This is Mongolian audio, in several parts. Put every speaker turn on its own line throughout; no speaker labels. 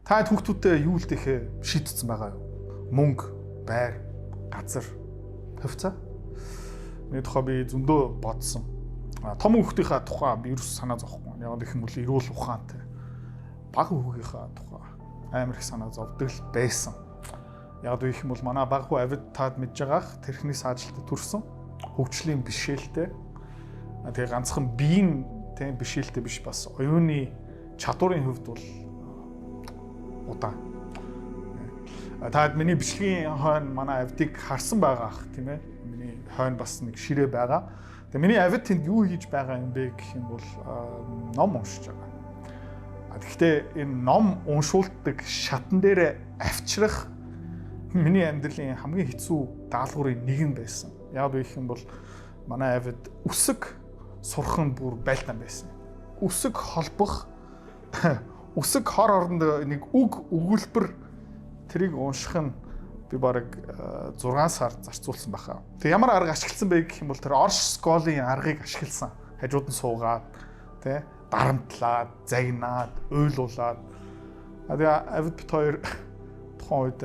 Та хүүхдүүдтэй юу л дэхээ шийдсэн байгаа юу? Мөнгө, байр, газар, хувьцаа. Миний тухай би зөндөө бодсон. Том хүүхдийнхаа тухай би ерөөс санаа зовхгүй. Яг гэх юм бол эрүүл ухаантай. Бага хүүгийнхаа тухай амар их санаа зовдөг л байсан. Яг гэх юм бол манай бага хүү авид таад мэдж байгаах тэрхний саажилтад төрсөн. Хөгжлийн бишээлтэй. Тэгээ ганцхан биеийн тийм бишээлтэй биш бас оюуны чадварын хувьд бол удаан. Таад миний бичлэгийн хойно манай авдыг харсан байгаа ах тийм ээ. Миний хойно бас нэг ширээ байгаа. Тэгээ миний авид тэнд юу хийж байгаа юм бэ гэх юм бол ном уншиж байгаа. Тэгэхдээ энэ ном уншуулдаг шатан дээр авчрах миний амьдралын хамгийн хэцүү даалгаврын нэг нь байсан. Яг гэх юм бол манай авид үсэг сурах нь бүр байлдаан байсан. Үсэг холбох, үсэг хор оронд нэг үг өгүүлбэр тэрийг унших нь би бараг 6 сар зарцуулсан баха. Тэг ямар арга ашигласан бэ гэх юм бол тэр Орш сколын аргыг ашигласан. Хажууд нь суугаад, тэ дарамтлаад, загнаад, уйлуулад. Тэгээ авид бит хоёр тухайн үед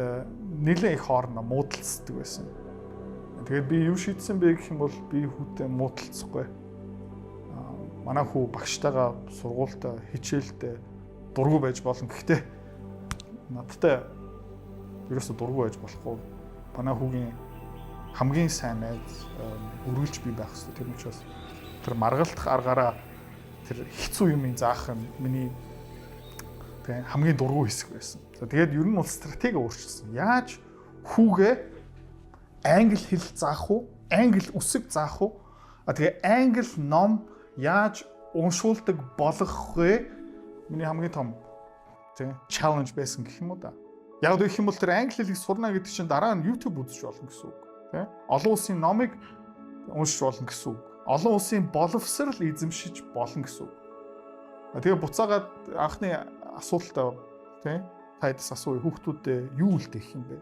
нэлээд их хоорондоо муудалцдаг байсан. Тэгээд би юу шийдсэн бэ гэх юм бол би хүүтэй муудалцахгүй. Манай хүү багштайгаа сургуультай хичээлтэй дургу байж болно. Гэхдээ надтай ерөөсө дургу байж болохгүй. Манай хүүгийн хамгийн сайн найз өргөлж би байх хэрэгтэй. Тэр учраас тэр маргалдах аргаараа тэр хэцүү юмыг заах нь миний тэг хамгийн дургу хэсэг байсан. Тэгээд ер нь бол стратеги өөрчилсөн. Яаж хүүгээ англи хэл заах уу? Англи үсэг заах уу? Тэгээ англи ном яаж уншуулдаг болох вэ? Миний хамгийн том challenge байсан гэх юм уу да. Яг гэх юм бол тэр англи хэлийг сурна гэдэг чинь дараа нь YouTube үзэж болно гэсэн үг. Тэ? Олон улсын номыг уншиж болно гэсэн үг. Олон улсын боловсрал эзэмшиж болно гэсэн үг. Тэгээ буцаагаад анхны асуултаа тэ тайдас асууя хүүхдүүдэд юу үлдээх юм бэ?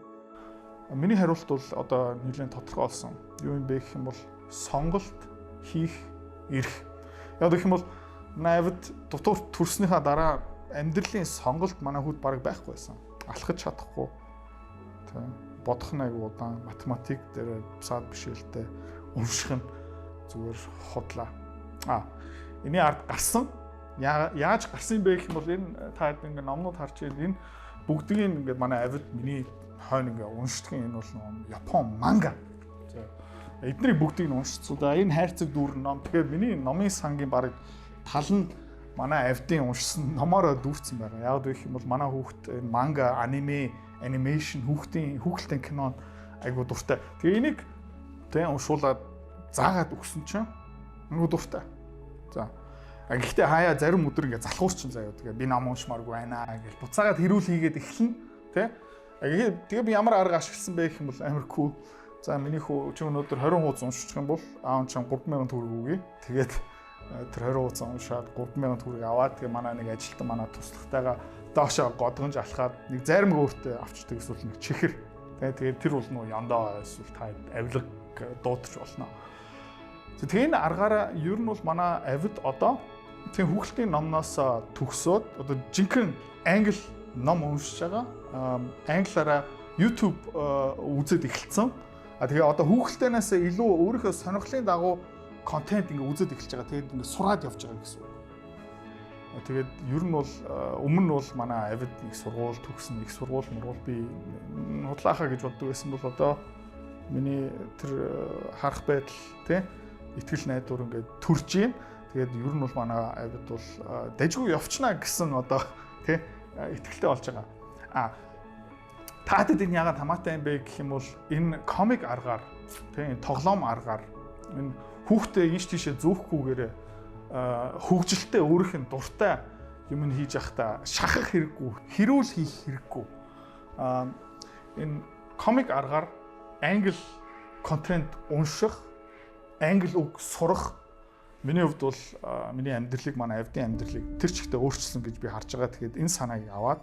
Миний хариулт бол одоо нэлээд тодорхой болсон. Юу юм бэ гэх юм бол сонголт хийх эрх. Яг гэх юм бол навид дутуур төрснийхаа дараа амьдралын сонголт манай хүүд бараг байхгүй байсан. Алхаж чадахгүй. Тэ бодох нь айгу удаан, математик дээр саад бишээлтэй унших нь зүгээр худлаа. Эний ард гарсан. Яаж гарсан бэ гэх юм бол энэ та ингэ номнууд харж байна. Энэ бүгдийг ингээд манай авид миний хойно ингээ уншдаг энэ бол Япон манга. Эдний бүгдийг нь уншицсан. Энэ хайрцаг дүүрэн ном. Тэгэхээр миний номын сангийн баг тал нь манай авдын уншсан номороо дүүрсэн байгаа. Яг гэх юм бол манай хүүхд энэ манга, аниме, анимашн хүүхэлдэйн кино айгуу дуртай. Тэгээ энийг уншуулад заагаад өгсөн чинь айгуу дуртай. За. Гэхдээ хаяа зарим өдөр ингээ залхуурчин заяа. Тэгээ би ном уншмааргүй байна гэж буцаагаад хэрүүл хийгээд эхэлнэ. Тэ? Тэгээ би ямар арга ашигласан бэ гэх юм бол амар кул. За миний хүү чи өнөөдөр 20 хуудас уншчих юм бол аав чинь 3000 төгрөг өгье. Тэгээд тэр 20 хуудас уншаад 3000 төгрөг аваад тэгээ манай нэг ажилтан манай туслагтайгаа доошоо годгонж алхаад нэг зарим өөртөө авчдаг эсвэл нэг чихэр. Тэгээд тэр бол нөө яндаа эсвэл та авилга дуудаж болно. Тэгээ энэ аргаараа ер нь бол манай авид одоо тэг хүүхэлдэйн номноос төгсөөд одоо жинхэнэ англи ном уншиж байгаа. Англиараа YouTube үзээд эхэлсэн. Тэгээ одоо хүүхэлдэйнээс илүү өөрийнхөө сонирхлын дагуу контент ингээ үзээд эхэлж байгаа. Тэгээд ингээ сураад явж байгаа гэсэн үг. Тэгээд ер нь бол өмнө нь бол манай авид их сургууль төгсөн, их сургууль би худлаахаа гэж боддог байсан бол одоо миний тэр харах байдал тий итгэл найдвар ингээ төрж юм. Тэгээд ер нь бол манай авид бол дайггүй явчнаа гэсэн одоо тий итгэлтэй болж байгаа. Таатад энэ яагаад хамаатай юм бэ гэх юм бол энэ комик аргаар тийм тоглоом аргаар энэ хүүхдээ ийш тийшээ зөөхгүйгээр хөгжилтэй өөрийнх нь дуртай юм хийж явахдаа шахах хэрэггүй, хэрүүл хийх хэрэггүй. Энэ комик аргаар англи контент унших, англи үг сурах миний хувьд бол миний амьдралыг манай авдын амьдралыг тэр чигтээ өөрчилсөн гэж би харж байгаа. Тэгэхээр энэ санааг аваад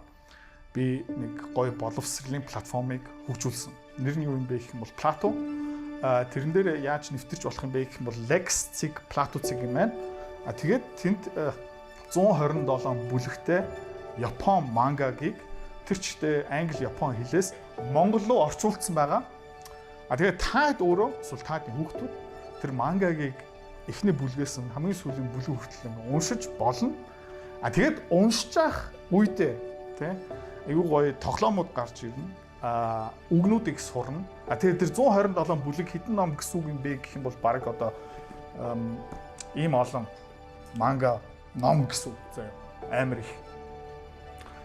би нэг гоё боловсролын платформыг хөгжүүлсэн. Нэр нь юу юм бэ гэх юм бол Plato. Тэрэн дээр яаж нэвтэрч болох юм бэ гэх юм бол Lex цэг Plato цэг юм байна. Тэгээд тэнд 127 бүлэгтэй Япон мангагийг тэр чигтээ англи, япон хэлээс монгол руу орчуулсан байгаа. Тэгээд таад өөрөө эсвэл таадын хүүхдүүд тэр мангагийг эхний бүлгээс нь хамгийн сүүлийн бүлэг хүртэл уншиж болно. Тэгээд уншиж явах үедээ тий аюу гоё тоглоомууд гарч ирнэ. Үгнүүдийг сурна. Тэгээд тэр 127 бүлэг хэдэн ном гэсэн үг юм бэ гэх юм бол баг одоо ийм олон манга ном гэсэн үг заяа. Амар их.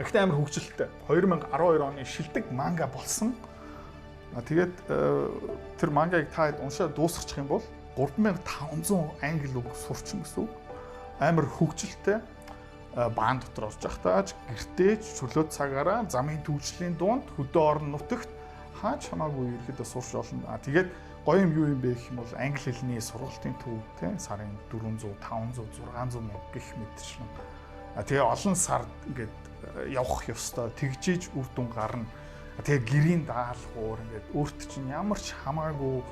Ихтэй амар хөгжилтэй. 2012 оны шилдэг манга болсон. Тэгээд тэр мангаг та уншаад дуусгачих юм бол 3500 англи үг сурчин гэсэн үг. Амар хөгжилтэй. Баан дотор орж явахтаач гэртээч чөлөө цагаараа замын түүжлийн дунд хөдөө орон нутагт хаач хамаагүй ерөөдөө сурч олно. Тэгээд гоё юм юу юм бэ гэх юм бол англи хэлний сургалтын төв тий сарын 400, 500, 600 мянга гэх мэтчил. Тэгээ олон сард ингээд явах ёстой. Тэгжиж үр дүн гарна. Тэгээ гэрийн даалгавар ингээд өөрт чинь ямар ч хамаагүй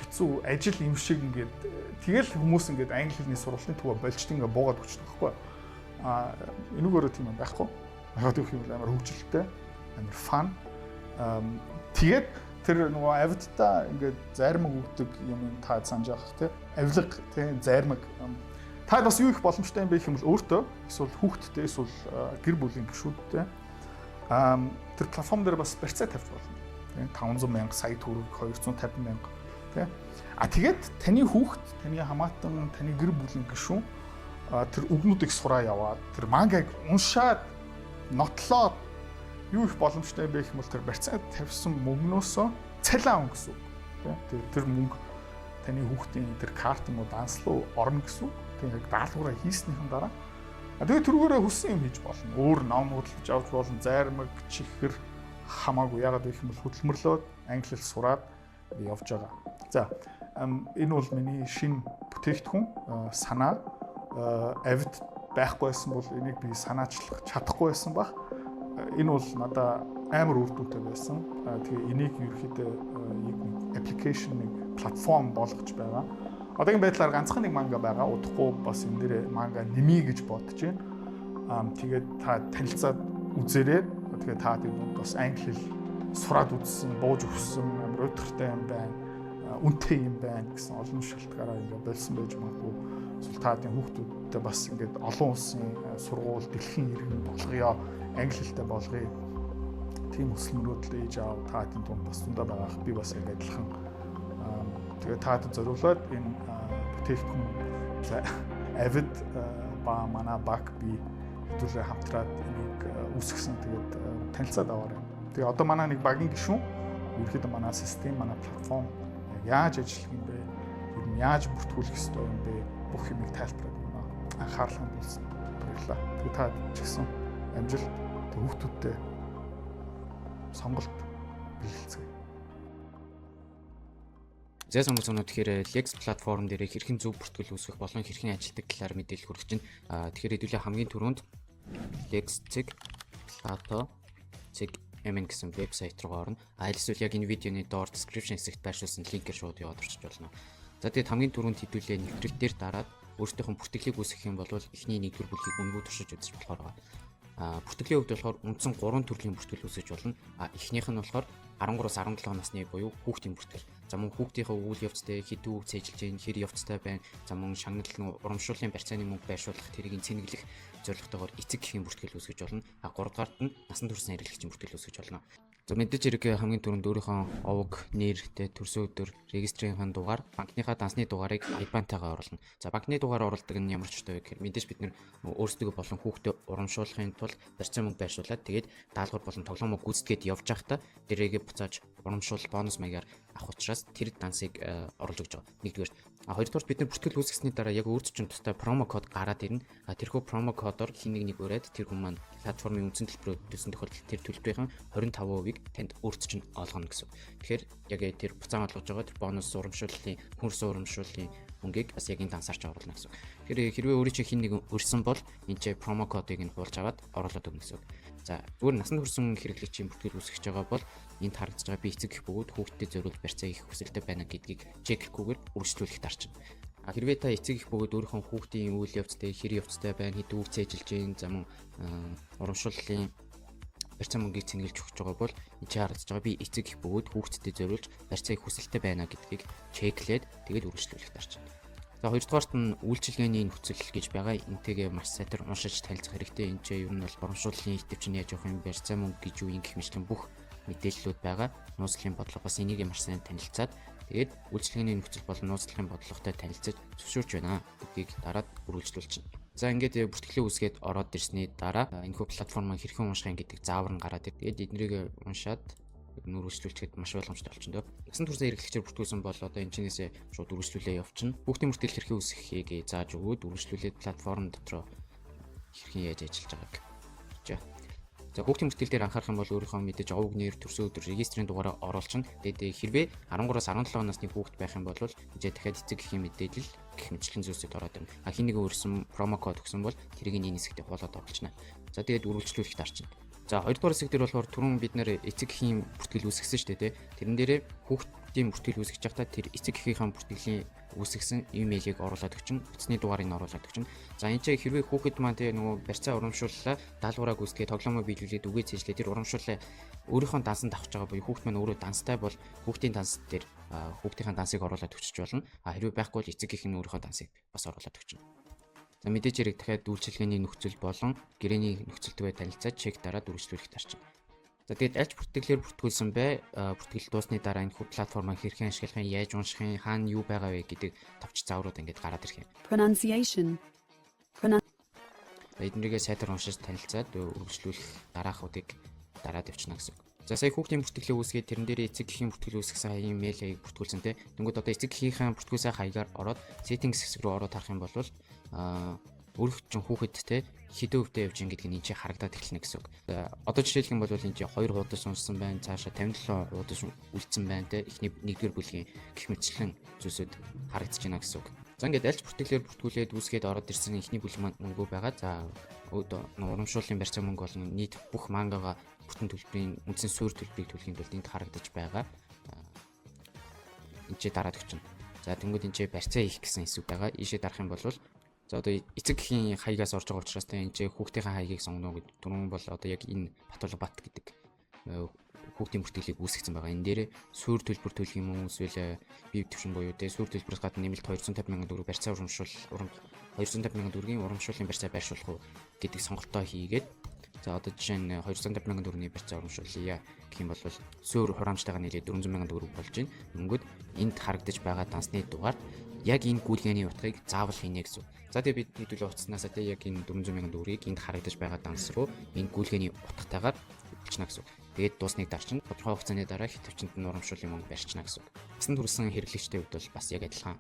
хэцүү ажил юм шиг ингээд тэгэл хүмүүс ингээд англи хэлний сургалтын төв болчт ингээд буугаад өгчдөг байхгүй. Энүүгээрээ тийм юм байхгүй. Яг гэх юм бол амар хөгжилтэй, амар фан. Тэгээд тэр нөгөө авидтаа ингээд зармаг өгдөг юм та санаж явах тий. Авилга тий зармаг. Та бас юу их боломжтой юм бэ гэх юм бол өөртөө эсвэл хүүхдтэй эсвэл гэр бүлийн гишүүдтэй тэр платформ дээр бас барьцаа тавьж болно. Тий 500 мянга, сая төгрөг, 250 мянга тий. Тэгээд таны хүүхд, таны хамаатан, таны гэр бүлийн гишүүн тэр үгнүүдийг сураа яваад тэр мангаг уншаад нотлоод юу их боломжтой бэ гэх юм бол тэр барьцаа тавьсан мөнгнөөсөө цалин авах гэсэн үг. Тэр мөнгө таны хүүхдийн тэр картын данслуу орно гэсэн үг. Тэгээд яг даалгавраа хийснийхэн дараа тэгээд тэргээрээ хүссэн юм хийж болно. Өөр ном хөдөлж авч болно. Зармаг, чихэр хамаагүй ягаад гэх юм бол хөдөлмөрлөөд англи хэл сураад явж байгаа. За энэ бол миний шинэ бүтээгдэхүүн санаа авид байхгүй байсан бол энийг би санаачлах чадахгүй байсан баг. Энэ бол надад амар үр дүнтэй байсан. Тэгээ энийг ерөөхдөө нэг аппликейшн, нэг платформ болгож байгаа. Одоогийн байдлаар ганцхан нэг манга байгаа. Удахгүй бас энэ дээр манга нэмье гэж бодож байна. Тэгээд та танилцаад үзээрэй. Тэгээд та тийм бас англи хэл сураад үзсэн, бууж өгсөн, амар өдөртэй юм байна. Үнэтэй юм байна гэсэн олон шалтгаараа ингээ болсон байж магадгүй. Таадын хүүхдүүдтэй бас ингээд олон улсын сургууль дэлхийн иргэн болгоё, англи хэлтэй болгоё. Тийм хүсэл мөрөөдөл ээж аав таадын дунд бас тундаа байгаа. Би бас ингээд адилхан тэгээ таадад зориулаад энэ бүтээгдэхүүн авид ба манай баг би хэдүүлээ хамтраад энийг үүсгэсэн. Тэгээд танилцаад аваарай. Тэгээ одоо манай нэг багийн гишүүн ерөөхдөө манай систем, манай платформ яаж ажиллах юм бэ? Ер нь яаж бүртгүүлэх ёстой юм бэ? Бүх юмыг тайлбараад байна. Анхаарал хандуулсан. Баярлалаа. Тэгээ та ч гэсэн амжилт хүүхдүүдтэй сонголт бэлгэлцгээе.
Зэ сонголцоонууд тэгэхээр Lex платформ дээр хэрхэн зөв бүртгэл үүсгэх болон хэрхэн ажилтдаг талаар мэдээлэл хүргэж байна. Тэгэхээр хэдүүлээ хамгийн түрүүнд Lex.plato.mn гэсэн вебсайт руу орно. Эсвэл яг энэ видеоны доор description хэсэгт байршуулсан линкээр шууд яваад орчих болно. За тэгээд хамгийн түрүүнд хэдүүлээ нэвтрэлтээр дараад өөрсдийнхөө бүртгэлийг үүсгэх юм бол эхний нэгдүгээр бүлгийг өнгөө туршиж үзэж болохоор байгаа. Бүртгэлийн хувьд болохоор үндсэн 3 төрлийн бүртгэл үүсгэж болно. Эхнийх нь болохоор 13-аас 17 насны буюу хүүхдийн бүртгэл. За мөн хүүхдийнхээ үйл явцтай хэдэн үг цээжилж гин хэр явцтай байна. За мөн шагналын урамшууллын барьцааны мөнгө байршуулах тэрийг цэнэглэх зорилготойгоор эцэг гэхийн бүртгэл үүсгэж болно. 3 дугаарт нь насан туршийн хэрэглэгчийн бүртгэл үүсгэж болно. За мэдээж хэрэг хамгийн түрүүнд өөрийнхөө овог, нэртэй, төрсөн өдөр, регистрийн дугаар, банкныхаа дансны дугаарыг IBAN-тайгаа оруулна. За банкны дугаар оруулдаг нь ямар ч ёстой вэ гэхээр мэдээж бид нэр өөрсдөө болон хүүхдэд урамшуулахын тулд барьцааны мөнгө байршуулад тэгээд даалгавар болон тоглоомоо гүйцэтгээд явж байхдаа дээрээ буцааж урамшуул бонус маягаар авах учраас тэр дансыг оруулж өгч байгаа. Нэгдүгээр. Хоёрдугаар бид нар бүртгэл үүсгэсний дараа яг өөрсдөө тустай промо код гараад ирнэ. Тэрхүү промо кодоор хин нэг өрөөд тэр хүн маань платформын үндсэн төлбөрөөр төлсөн тохиолдолд тэр төлбөрийн 25%-ийг танд өөрсдөд нь олгоно гэсэн. Тэгэхээр яг тэр буцаан олгож байгаа тэр бонус урамшууллын, хөрс урамшууллын мөнгийг бас яг энэ дансаарч оруулна гэсэн. Тэгэхээр хэрвээ өөрөө чи хин нэг өрсөн бол энэ ч промо кодыг нь хуулж аваад оруулаад өгнө гэсэн. За зүгээр насанд хүрсэн хэрэглэгчийн бүртгэл үүсгэж байгаа бол энд харагдаж байгаа би эцэг гэх бөгөөд хүүхдэд зориулж барьцаа хийх хүсэлтэй байна гэдгийг чеклэхгүйгээр үргэлжлүүлэх дарчна. Хэрвээ та эцэг гэх бөгөөд өөрийнхөө хүүхдийн үйл явцтай хэр явцтай байна, хэд үг цээжилж гин, за мөн урамшууллын барьцаа мөнгийг цэнгэлж өгч байгаа бол энэ чи харагдаж байгаа би эцэг их бөгөөд хүүхдэд зориулж барьцаа их хүсэлтэй байна гэдгийг чеклээд тэгээд үргэлжлүүлэх дарж байна. За хоёрдугаарт нь үйлчилгээний нөхцөл гэж байгаа. Энтэйгээ маш сайтар уншиж танилцах хэрэгтэй. Энэ ч ер нь бол боромшууллын идэвчин яаж явах юм, барьцаа мөнгө гэж юу юм гэх мэтлэн бүх мэдээллүүд байгаа. Нууцлалын бодлого бас энийг маш сайн танилцаад тэгээд үйлчилгээний нөхцөл болон нууцлалын бодлоготой танилцаж зөвшөөрч байна гэдгийг дараад үргэлжлүүлж байна. За ингээд бүртгэлээ үүсгээд ороод ирсний дараа энэхүү платформыг хэрхэн уншихын гэдэг заавар нь гараад ир. Тэгээд эднийг уншаад үргэлжлүүлэхэд маш ойлгомжтой болчихно дөө. Насан туршаа эрхлэгчээр бүртгүүлсэн бол одоо энэ чинээсээ шууд үргэлжлүүлээ явчихна. Хүүхдийн бүртгэл хэрхэн үүсгэхийг зааж өгөөд үргэлжлүүлээд платформ дотроо хэрхэн яаж ажиллаж байгааг хэлж байна. За хүүхдийн бүртгэл дээр анхаарах юм бол өөрийнхөө мэдээж овог нэр, төрсөн өдөр, регистрийн дугаараа оруулчихна. Тэгээд хэрвээ 13-аас 17 насны хүүхэд байх юм бол хизээ дахиад эцэг эхийн мэдээлэл гэх мэтлэн зүйлсүүд ороод ирнэ. Хин нэг өөрсөн промо код өгсөн бол тэрийг энэ хэсэгтээ хуулаад оруулчихна. За тэгээд үргэлжлүүлэх дарчна. За хоёрдугаар хэсэг дээр болохоор түрүүн бид нэр эцэг эхийн бүртгэл үүсгэсэн шүү дээ. Тэрэн дээрээ хүүхдийн бүртгэл үүсгэж байхдаа тэр эцэг эхийнхээ бүртгэлийн үүсгэсэн имэйлийг оруулаад өгчин, утасны дугаарыг оруулаад өгчин. За энэ чинь хэрвээ хүүхэд маань тэгээ нөгөө барьцаа урамшууллаа, даалгавраа гүйцэтгэж тоглоомоо биелүүлээд үгээ цээжлээ тэр урамшууллаа өөрийнхөө дансанд авч байгаа буюу хүүхэд маань өөрөө данстай бол хүүхдийн данс дээр хүүхдийн дансыг оруулаад өгчөж болно. Хэрвээ байхгүй бол эцэг эх нь өөрийнхөө дансыг бас оруулаад өгчин. За мэдээж хэрэг дахиад үйлчилгээний нөхцөл болон гэрээний нөхцөлтөө танилцаад чек дараад үргэлжлүүлэх дарчин. За тэгээд альч бүртгэлээр бүртгүүлсэн бай. Бүртгэл дуусны дараа энэ платформыг хэрхэн ашиглахын, яаж уншихын, хаана юу байгаа вэ гэдэг товч зааврууд ингээд гараад ирэх юм.
Pronunciation.
Эднэрийгээ сайтар уншиж танилцаад үргэлжлүүлэх дараахуудыг дараад явчихна гэсэн үг. За сая хүүхдийн бүртгэлээ үүсгээд тэрэн дээр эцэг эхийн бүртгэл үүсгэсэн хаягийн мэйл хаяг бүртгүүлсэнтэй. Тэнгүүд одоо эцэг эхийнхээ бүртгүүлсэн хаягаар ороод settings хэсэг рүү ороод харах юм бол өөрөх чинь хүүхэдтэй хэдэн өвдөө явж байгаа гэдгийг энэ чинь харагдаад эхэлнэ гэсэн үг. Одоо жишээлх юм бол энэ чинь 2 хуудас уншсан байна, цаашаа 57 хуудас үлдсэн байна те. Эхний 1-р бүлгийн гэх мэтчлэн зүйлсүүд харагдаж байна гэсэн үг. За ингээд альч бүртгэлээр бүртгүүлээд үүсгээд ороод ирсэн эхний бүлэг мөнгөө байгаа. За урамшууллын барьцаа мөнгө болон нийт бүх мангага бүтэн төлбөрийн үндсэн суурь төлбөрийг төлөхийн тулд энд харагдаж байгаа. Энд чи дараад өгч байна. За тэнгууд энэ чи барьцаа хийх гэсэн хэсэг байгаа. Ийшээ дарах юм бол за одоо эцэг эхийн хаягаас орж байгаа учраас энэ чи хүүхдийн хаягийг сонгоно гэдэг. Түрүүн бол одоо яг энэ Батулбат гэдэг хүүхдийн бүртгэлийг үүсгэсэн байгаа. Энэ дээр суурь төлбөр төлөх юм уу эсвэл бие төвшин буюу те суурь төлбөрөөс гадна нэмэлт 250,000 төгрөг барьцаа урамшуул 250,000 төгрөгийн урамшууллын барьцаа байршуулах уу гэдэг сонголтоо хийгээд за одоо жишээ нь 250,000 төгрөгийн барьцаа урамшуулъя гэх юм бол суурь хураамжтайгаа нийлээд 400,000 төгрөг болж байна. Мөнгөд энд харагдаж байгаа дансны дугаард яг энэ гүйлгээний утгыг заавал хийнэ гэсэн. За тэгээ бид хэдүүлээ утаснаас тэ яг энэ 400,000 төгрөгийг энд харагдаж байгаа данс руу энэ гүйлгээний утгатайгаар өгчнө гэсэн. Тэгээд дуусныг дарчин тодорхой хугацааны дараа хэд төвчөнд нь урамшууллын мөнгө барьчихна гэсэн. Насан турш хэрэглэгчтэй хувьд бол бас яг адилхан